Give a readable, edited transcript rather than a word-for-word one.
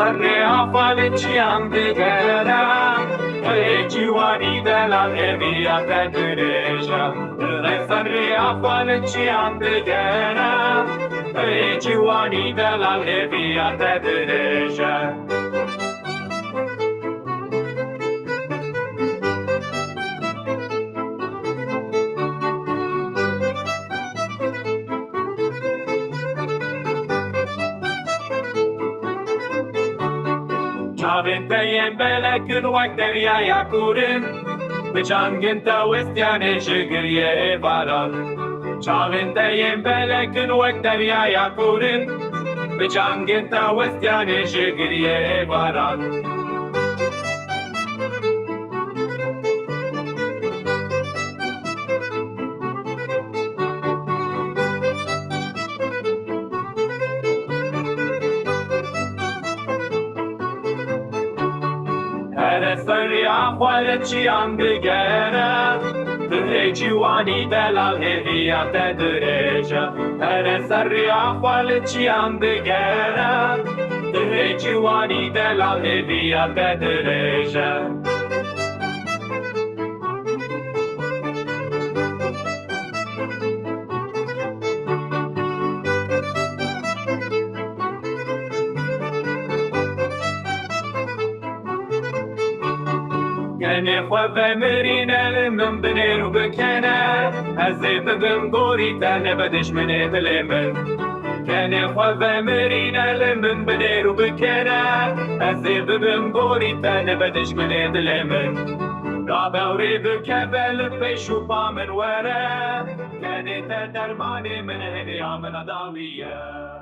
sarrea faleciam de gara, Giovani della via te dereja, sarrea faleciam de gara, Giovani della via te dereja. Chaventei bele când oacteria ia curând, Pe ceangântă oestiane și gârie varan. Chaventei bele când oacteria ia curând, Pe ceangântă oestiane și gârie varan. Sarrea faleciam de gara, Giovani della via te dereja, sarrea faleciam de gara, Giovani della via te dereja. Kene خواه مرینه من بنیرو بکنه هزی بگم گوری تنه بدش منه دلمن Kene خواه مرینه من بنیرو بکنه هزی بگم گوری تنه بدش منه دلمن رابوری بکبل پیشو پامن وره Kene تا درمانی من هدی آمن داویه